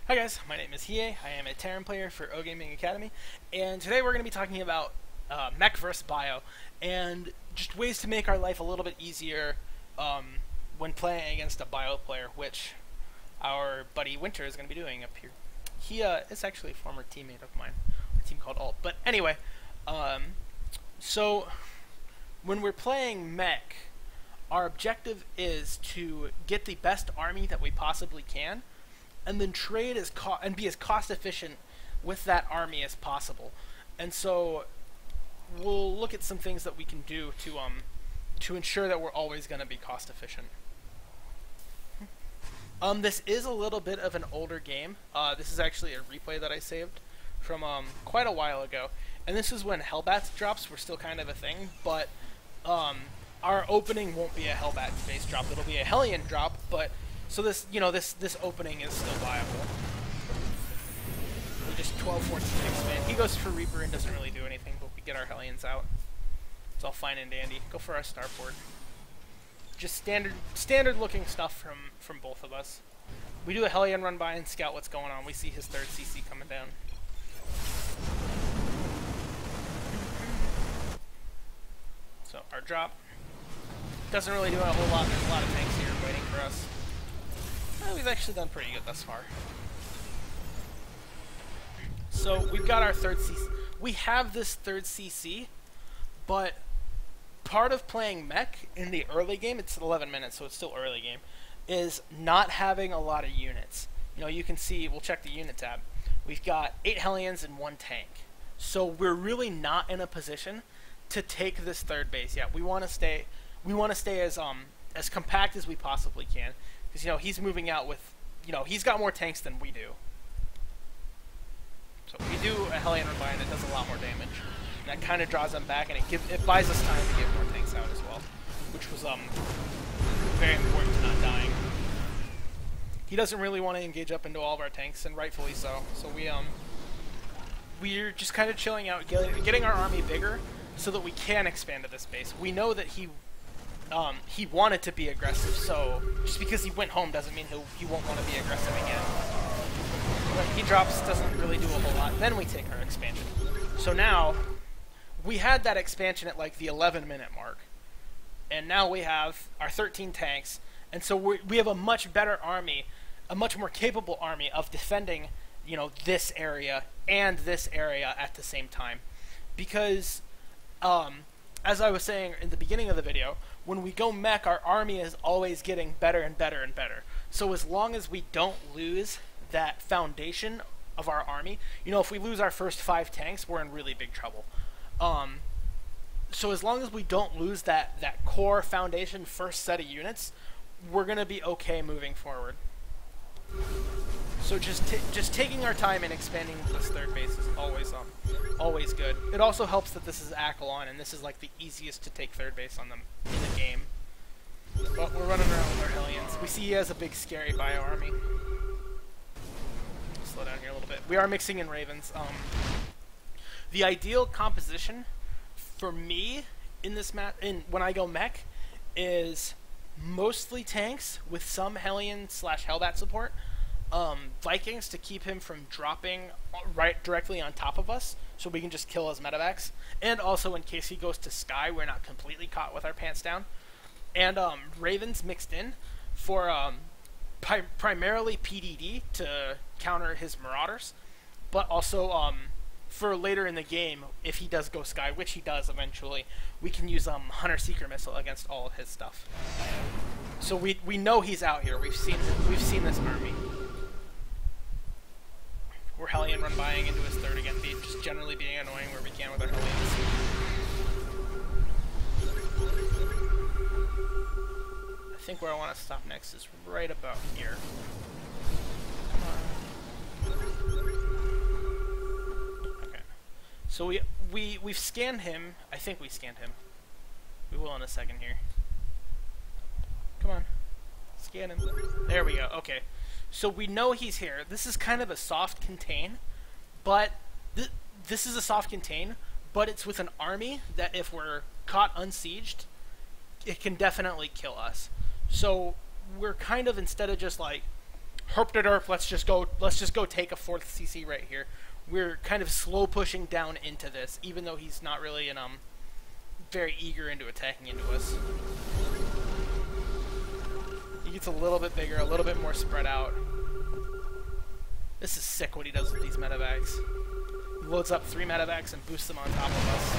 Hi guys, my name is Hiei. I am a Terran player for O Gaming Academy, and today we're going to be talking about mech versus bio, and just ways to make our life a little bit easier when playing against a bio player, which our buddy Winter is going to be doing up here. He is actually a former teammate of mine, a team called Alt. But anyway, so when we're playing mech, our objective is to get the best army that we possibly can, and then trade and be as cost efficient with that army as possible. And so we'll look at some things that we can do to ensure that we're always going to be cost efficient. This is a little bit of an older game. This is actually a replay that I saved from quite a while ago, and this is when Hellbat drops were still kind of a thing, but our opening won't be a Hellbat base drop. It'll be a Hellion drop, but so this, this opening is still viable. We just 12-14 expand. He goes for Reaper and doesn't really do anything, but we get our Hellions out. It's all fine and dandy. Go for our starport. Just standard looking stuff from both of us. We do a Hellion run by and scout what's going on. We see his third CC coming down. So our drop doesn't really do a whole lot. There's a lot of tanks here waiting for us. We've actually done pretty good thus far. So we've got our third CC. We have this third CC, but part of playing mech in the early game, it's 11 minutes, so it's still early game, is not having a lot of units. You can see, we'll check the unit tab. We've got 8 Hellions and 1 tank. So we're really not in a position to take this third base yet. We want to stay as compact as we possibly can. Because, he's moving out with, he's got more tanks than we do. So we do a Hellion run by and it does a lot more damage. And that kind of draws them back, and it buys us time to get more tanks out as well. Which was, very important to not dying. He doesn't really want to engage up into all of our tanks, and rightfully so. So we're just kind of chilling out, getting our army bigger so that we can expand to this base. We know that he wanted to be aggressive, so just because he went home doesn't mean he won't want to be aggressive again. But he drops, doesn't really do a whole lot. Then we take our expansion. So now, we had that expansion at like the 11-minute mark, and now we have our 13 tanks, and so we have a much better army, a much more capable army of defending, this area and this area at the same time. Because, as I was saying in the beginning of the video, when we go mech, our army is always getting better and better and better. So as long as we don't lose that foundation of our army, if we lose our first 5 tanks, we're in really big trouble. So as long as we don't lose that core foundation first set of units, we're going to be okay moving forward. So just taking our time and expanding this third base is always good. It also helps that this is Akalon, and this is like the easiest to take third base on them in the game. But we're running around with our Hellions. We see he has a big scary bio army. Slow down here a little bit. We are mixing in Ravens. The ideal composition for me in this when I go mech is mostly tanks with some Hellion/Hellbat support. Vikings to keep him from dropping right directly on top of us, so we can just kill his medevacs, and also in case he goes to Sky, we're not completely caught with our pants down. And Ravens mixed in for primarily PDD to counter his Marauders, but also for later in the game, if he does go Sky, which he does eventually, we can use Hunter Seeker Missile against all of his stuff. So we know he's out here. We've seen this army. We're Hellion run buying into his third again, just generally being annoying where we can with our Hellions. I think where I want to stop next is right about here. Okay. So we've scanned him. I think we scanned him. We will in a second here. Come on. Scan him. There we go. Okay. So we know he's here. This is kind of a soft contain, but this is a soft contain, but it's with an army that if we're caught unsieged, it can definitely kill us. So we're kind of, instead of just like Herp to derp, let's just go take a 4th CC right here. We're kind of slow pushing down into this, even though he's not really very eager into attacking into us. He gets a little bit bigger, a little bit more spread out. This is sick what he does with these medevacs. He loads up 3 medevacs and boosts them on top of us.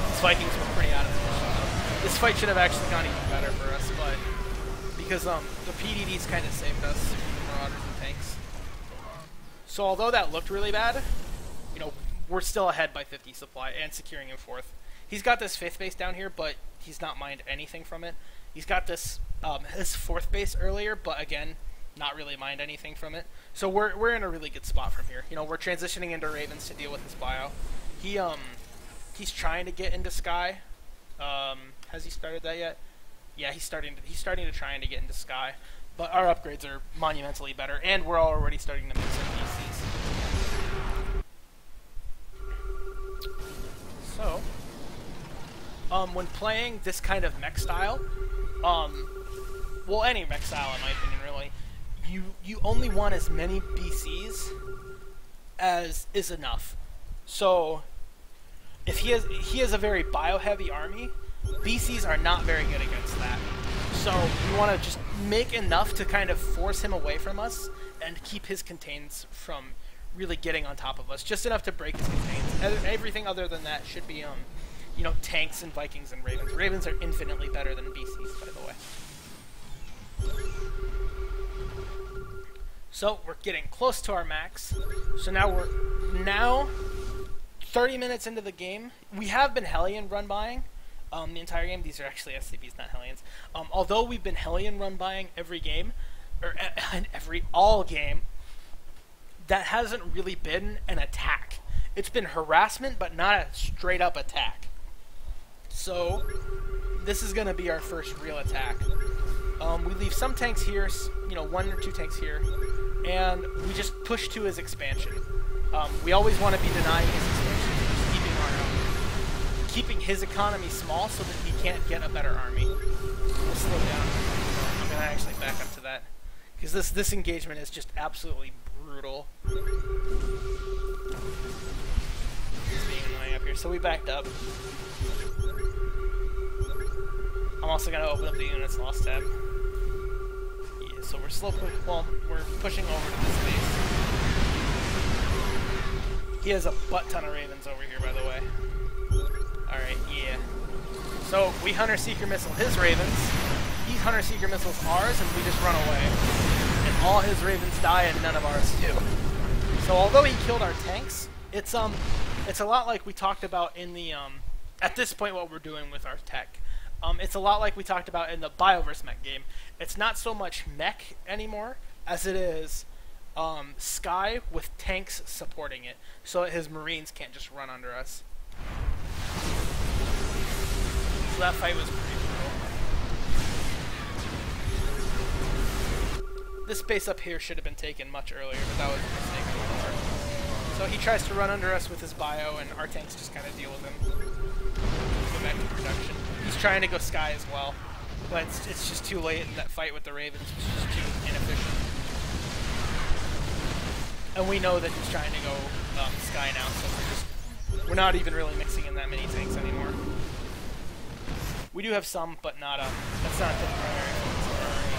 These Vikings were pretty out of position though. This fight should have actually gone even better for us, but because the PDDs kind of saved us from Marauders and tanks. So although that looked really bad, you know, we're still ahead by 50 supply and securing him 4th. He's got this 5th base down here, but he's not mined anything from it. He's got this his 4th base earlier, but again, not really mined anything from it. So we're in a really good spot from here. You know, we're transitioning into Ravens to deal with his bio. He's trying to get into Sky. Has he started that yet? Yeah, he's starting to try to get into Sky. But our upgrades are monumentally better, and we're already starting to make some DCs. So, when playing this kind of mech style, well, any mech style in my opinion, really, you only want as many BCs as is enough. So, if he has a very bio-heavy army, BCs are not very good against that. So we want to just make enough to kind of force him away from us and keep his contains from really getting on top of us. Just enough to break his contains. Everything other than that should be, you know, tanks and Vikings and Ravens. Ravens are infinitely better than BCs, by the way. So we're getting close to our max. So now we're 30 minutes into the game. We have been Hellion run buying. The entire game. These are actually SCPs, not Hellions. Although we've been Hellion run buying every game, or all game, that hasn't really been an attack. It's been harassment, but not a straight up attack. So this is going to be our first real attack. We leave some tanks here, you know, 1 or 2 tanks here, and we just push to his expansion. We always want to be denying his expansion, keeping his economy small so that he can't get a better army. We'll slow down. I'm going to actually back up to that, because this engagement is just absolutely brutal. He's being annoying up here, so we backed up. I'm also going to open up the units lost tab. Yeah, so we're we're pushing over to this base. He has a butt ton of Ravens over here, by the way. Alright, yeah. So, we Hunter-Seeker Missile his Ravens, he Hunter-Seeker Missiles ours, and we just run away. And all his Ravens die, and none of ours do. So, although he killed our tanks, it's a lot like we talked about in the, at this point what we're doing with our tech. It's a lot like we talked about in the Bioverse mech game. It's not so much mech anymore, as it is, Sky with tanks supporting it, so that his Marines can't just run under us. So that fight was pretty brutal. This base up here should have been taken much earlier, but that was a mistake on my part. So he tries to run under us with his bio, and our tanks just kind of deal with him. Go back to production. He's trying to go Sky as well, but it's just too late in that fight with the Ravens. It's just too inefficient. And we know that he's trying to go Sky now, so we're not even really mixing in that many tanks anymore. We do have some, but not that's not the primary focus of our army.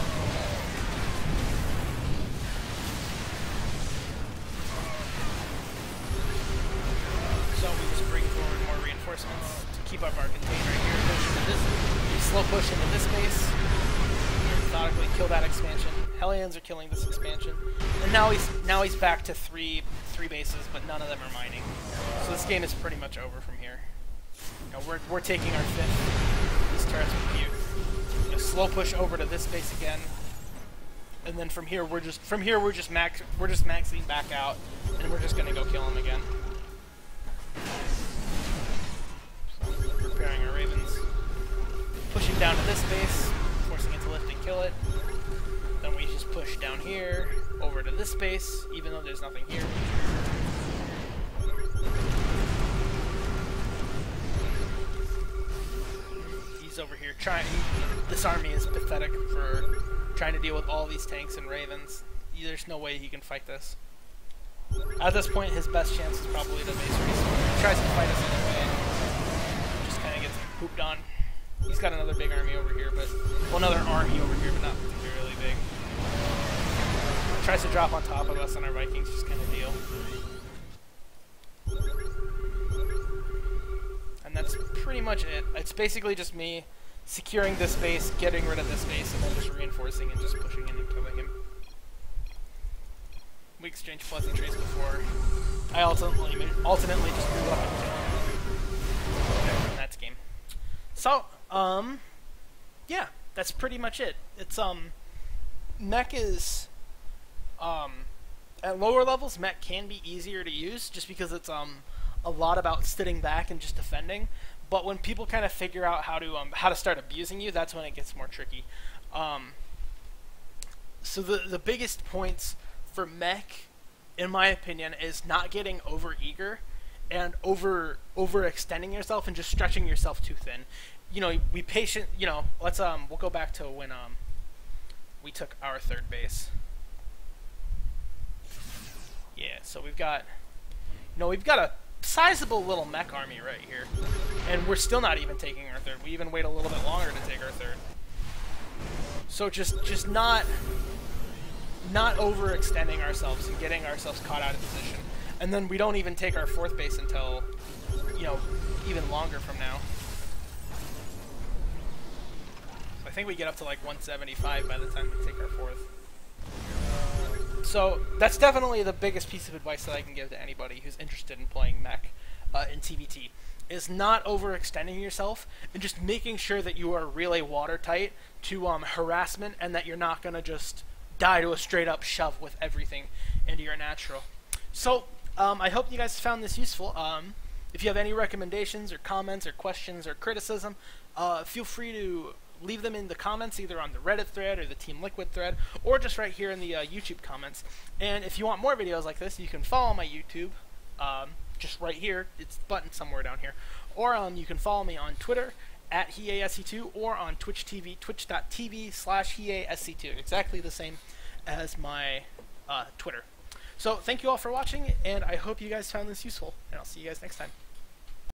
So we just bring forward more reinforcements to keep up our contain right here. Push into this, slow push into this base. Methodically kill that expansion. Hellions are killing this expansion, and now he's back to three bases, but none of them are mining. So this game is pretty much over from here. You know, we're taking our 5th. These turrets are cute. You know, slow push over to this base again, and then from here we're just maxing back out, and we're just gonna go kill him again. So, preparing our Ravens, pushing down to this base, forcing it to lift and kill it. Then we just push down here over to this base, even though there's nothing here. He's over here trying. This army is pathetic for trying to deal with all these tanks and ravens. There's no way he can fight this. At this point, his best chance is probably to base race. He tries to fight us anyway. Just kind of gets pooped on. He's got another big army over here, but well, another army over here, but not particularly big. Tries to drop on top of us on our Vikings, just kind of deal. And that's pretty much it. It's basically just me securing this base, getting rid of this base, and then just reinforcing and just pushing in and killing him. We exchanged pleasantries before. I alternately just grew up and killed him. That's game. So, yeah, that's pretty much it. It's, Mech is, at lower levels, Mech can be easier to use, just because it's, a lot about sitting back and just defending. But when people kind of figure out how to start abusing you, that's when it gets more tricky. So the biggest points for Mech, in my opinion, is not getting over eager and overextending yourself and just stretching yourself too thin. You know, be patient. You know, let's we'll go back to when we took our third base. Yeah, so we've got a sizable little mech army right here, and we're still not even taking our third. We even wait a little bit longer to take our third. So just not overextending ourselves and getting ourselves caught out of position. And then we don't even take our fourth base until, you know, even longer from now. So I think we get up to like 175 by the time we take our fourth. So that's definitely the biggest piece of advice that I can give to anybody who's interested in playing Mech in TvT, is not overextending yourself and just making sure that you are really watertight to harassment, and that you're not going to just die to a straight up shove with everything into your natural. So I hope you guys found this useful. If you have any recommendations or comments or questions or criticism, feel free to leave them in the comments, either on the Reddit thread or the Team Liquid thread, or just right here in the YouTube comments. And if you want more videos like this, you can follow my YouTube, just right here. It's the button somewhere down here. Or you can follow me on Twitter at HeASC2, or on Twitch TV, twitch.tv/HeASC2. Exactly the same as my Twitter. So thank you all for watching, and I hope you guys found this useful, and I'll see you guys next time.